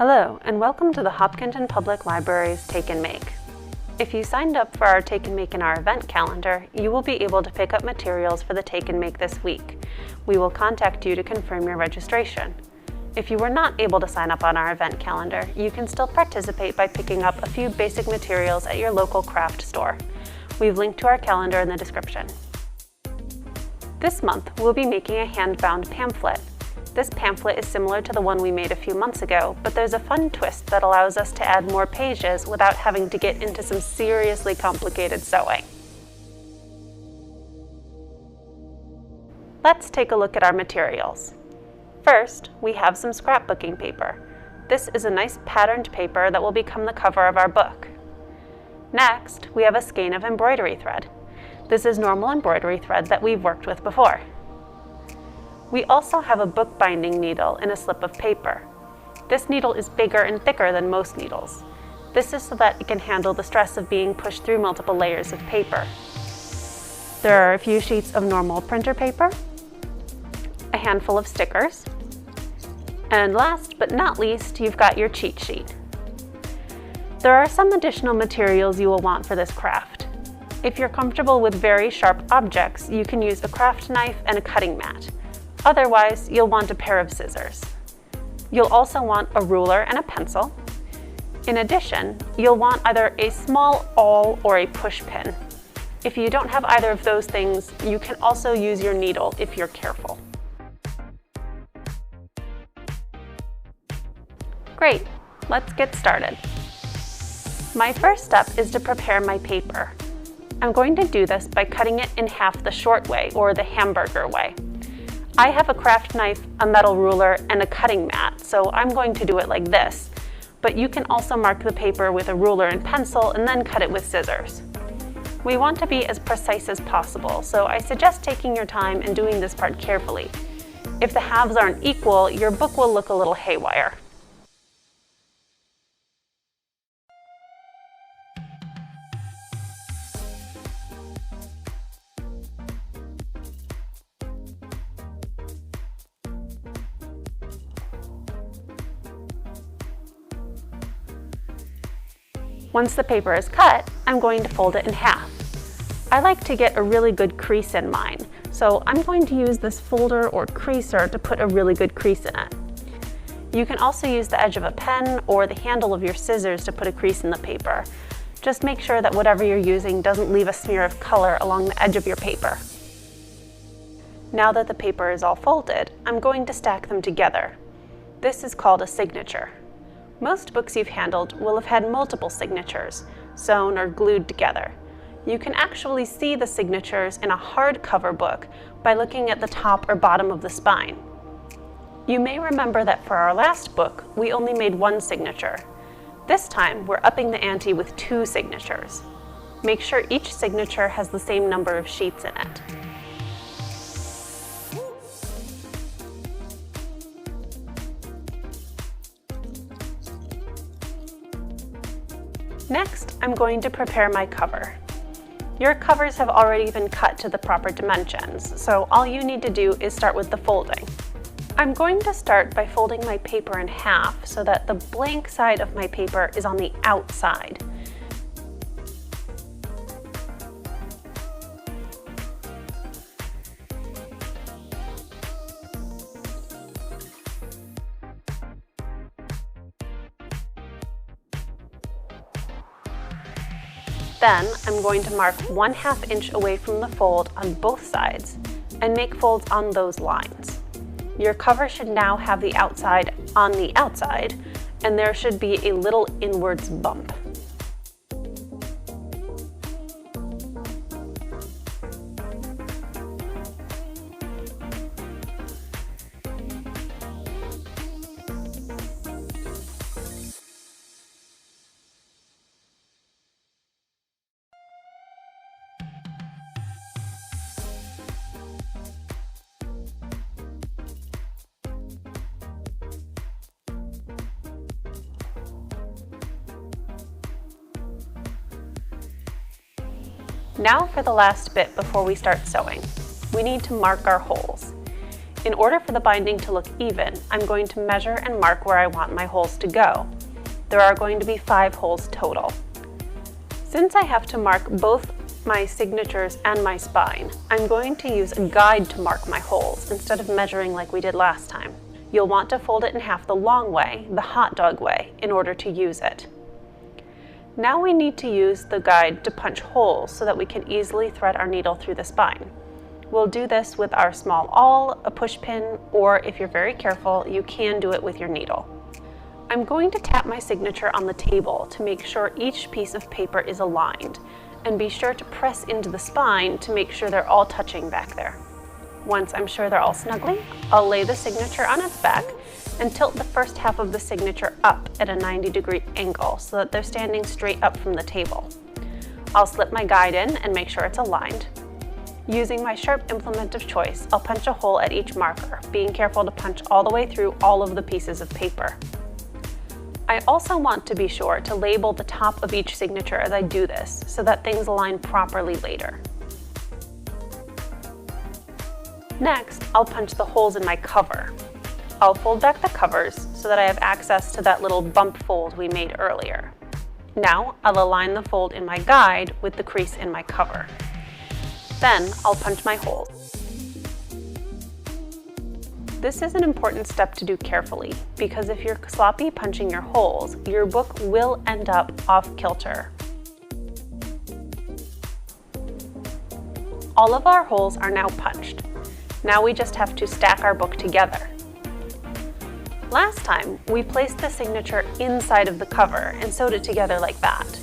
Hello, and welcome to the Hopkinton Public Library's Take and Make. If you signed up for our Take and Make in our event calendar, you will be able to pick up materials for the Take and Make this week. We will contact you to confirm your registration. If you were not able to sign up on our event calendar, you can still participate by picking up a few basic materials at your local craft store. We've linked to our calendar in the description. This month, we'll be making a hand-bound pamphlet. This pamphlet is similar to the one we made a few months ago, but there's a fun twist that allows us to add more pages without having to get into some seriously complicated sewing. Let's take a look at our materials. First, we have some scrapbooking paper. This is a nice patterned paper that will become the cover of our book. Next, we have a skein of embroidery thread. This is normal embroidery thread that we've worked with before. We also have a bookbinding needle in a slip of paper. This needle is bigger and thicker than most needles. This is so that it can handle the stress of being pushed through multiple layers of paper. There are a few sheets of normal printer paper, a handful of stickers, and last but not least, you've got your cheat sheet. There are some additional materials you will want for this craft. If you're comfortable with very sharp objects, you can use a craft knife and a cutting mat. Otherwise, you'll want a pair of scissors. You'll also want a ruler and a pencil. In addition, you'll want either a small awl or a push pin. If you don't have either of those things, you can also use your needle if you're careful. Great, let's get started. My first step is to prepare my paper. I'm going to do this by cutting it in half the short way, or the hamburger way. I have a craft knife, a metal ruler, and a cutting mat, so I'm going to do it like this. But you can also mark the paper with a ruler and pencil and then cut it with scissors. We want to be as precise as possible, so I suggest taking your time and doing this part carefully. If the halves aren't equal, your book will look a little haywire. Once the paper is cut, I'm going to fold it in half. I like to get a really good crease in mine, so I'm going to use this folder or creaser to put a really good crease in it. You can also use the edge of a pen or the handle of your scissors to put a crease in the paper. Just make sure that whatever you're using doesn't leave a smear of color along the edge of your paper. Now that the paper is all folded, I'm going to stack them together. This is called a signature. Most books you've handled will have had multiple signatures, sewn or glued together. You can actually see the signatures in a hardcover book by looking at the top or bottom of the spine. You may remember that for our last book, we only made one signature. This time, we're upping the ante with 2 signatures. Make sure each signature has the same number of sheets in it. Next, I'm going to prepare my cover. Your covers have already been cut to the proper dimensions, so all you need to do is start with the folding. I'm going to start by folding my paper in half so that the blank side of my paper is on the outside. Then, I'm going to mark 1/2 inch away from the fold on both sides and make folds on those lines. Your cover should now have the outside on the outside, and there should be a little inwards bump. Now for the last bit before we start sewing. We need to mark our holes. In order for the binding to look even, I'm going to measure and mark where I want my holes to go. There are going to be 5 holes total. Since I have to mark both my signatures and my spine, I'm going to use a guide to mark my holes instead of measuring like we did last time. You'll want to fold it in half the long way, the hot dog way, in order to use it. Now we need to use the guide to punch holes so that we can easily thread our needle through the spine. We'll do this with our small awl, a push pin, or if you're very careful, you can do it with your needle. I'm going to tap my signature on the table to make sure each piece of paper is aligned, and be sure to press into the spine to make sure they're all touching back there. Once I'm sure they're all snugly, I'll lay the signature on its back and tilt the first half of the signature up at a 90-degree angle so that they're standing straight up from the table. I'll slip my guide in and make sure it's aligned. Using my sharp implement of choice, I'll punch a hole at each marker, being careful to punch all the way through all of the pieces of paper. I also want to be sure to label the top of each signature as I do this so that things align properly later. Next, I'll punch the holes in my cover. I'll fold back the covers so that I have access to that little bump fold we made earlier. Now, I'll align the fold in my guide with the crease in my cover. Then, I'll punch my holes. This is an important step to do carefully, because if you're sloppy punching your holes, your book will end up off kilter. All of our holes are now punched. Now we just have to stack our book together. Last time, we placed the signature inside of the cover and sewed it together like that.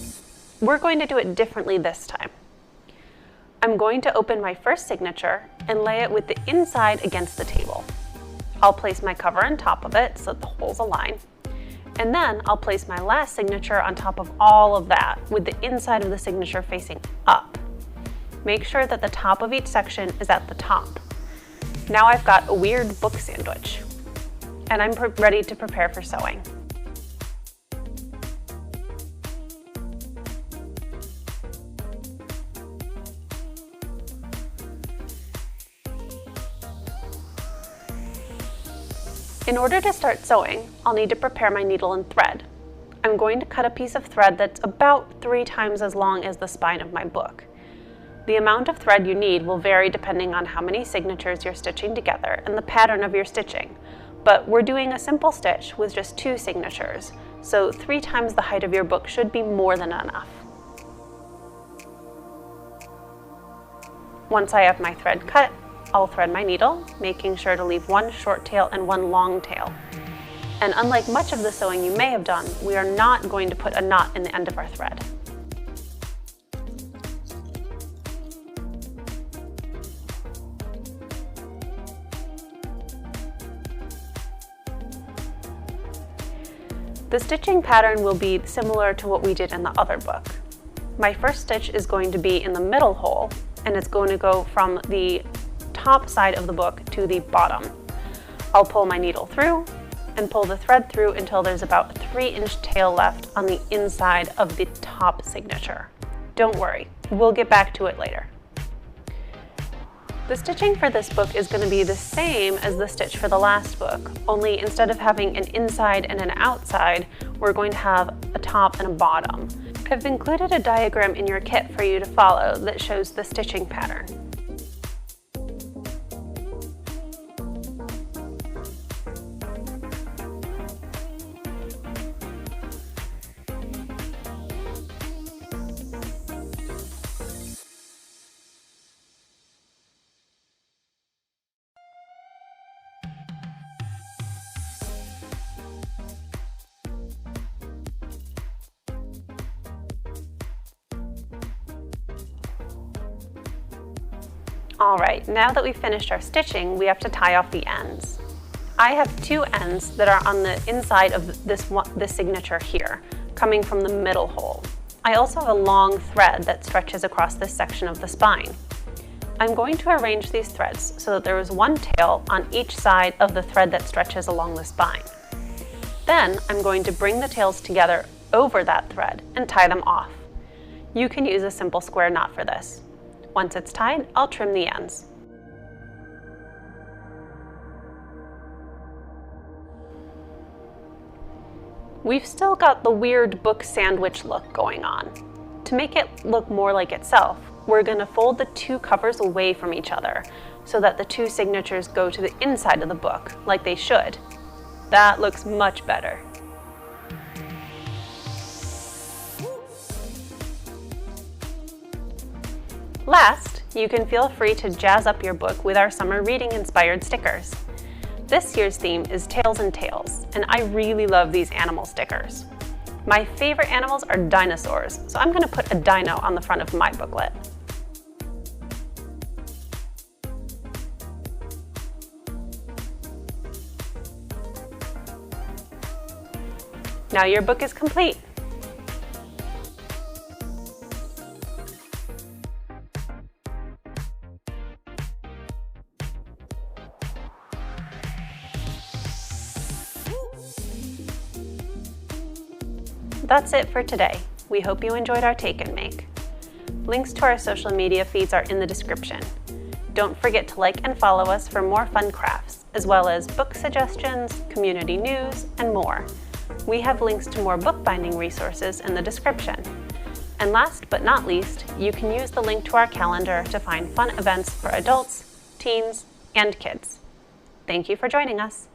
We're going to do it differently this time. I'm going to open my first signature and lay it with the inside against the table. I'll place my cover on top of it so that the holes align. And then I'll place my last signature on top of all of that with the inside of the signature facing up. Make sure that the top of each section is at the top. Now I've got a weird book sandwich, and I'm ready to prepare for sewing. In order to start sewing, I'll need to prepare my needle and thread. I'm going to cut a piece of thread that's about 3 times as long as the spine of my book. The amount of thread you need will vary depending on how many signatures you're stitching together and the pattern of your stitching, but we're doing a simple stitch with just 2 signatures, so 3 times the height of your book should be more than enough. Once I have my thread cut, I'll thread my needle, making sure to leave 1 short tail and 1 long tail. And unlike much of the sewing you may have done, we are not going to put a knot in the end of our thread. The stitching pattern will be similar to what we did in the other book. My first stitch is going to be in the middle hole, and it's going to go from the top side of the book to the bottom. I'll pull my needle through and pull the thread through until there's about a 3-inch tail left on the inside of the top signature. Don't worry, we'll get back to it later. The stitching for this book is going to be the same as the stitch for the last book, only instead of having an inside and an outside, we're going to have a top and a bottom. I've included a diagram in your kit for you to follow that shows the stitching pattern. Alright, now that we've finished our stitching, we have to tie off the ends. I have 2 ends that are on the inside of this signature here, coming from the middle hole. I also have a long thread that stretches across this section of the spine. I'm going to arrange these threads so that there is 1 tail on each side of the thread that stretches along the spine. Then I'm going to bring the tails together over that thread and tie them off. You can use a simple square knot for this. Once it's tied, I'll trim the ends. We've still got the weird book sandwich look going on. To make it look more like itself, we're going to fold the two covers away from each other so that the two signatures go to the inside of the book, like they should. That looks much better. Last, you can feel free to jazz up your book with our summer reading-inspired stickers. This year's theme is Tails and Tales, and I really love these animal stickers. My favorite animals are dinosaurs, so I'm going to put a dino on the front of my booklet. Now your book is complete. That's it for today. We hope you enjoyed our take and make. Links to our social media feeds are in the description. Don't forget to like and follow us for more fun crafts, as well as book suggestions, community news, and more. We have links to more bookbinding resources in the description. And last but not least, you can use the link to our calendar to find fun events for adults, teens, and kids. Thank you for joining us.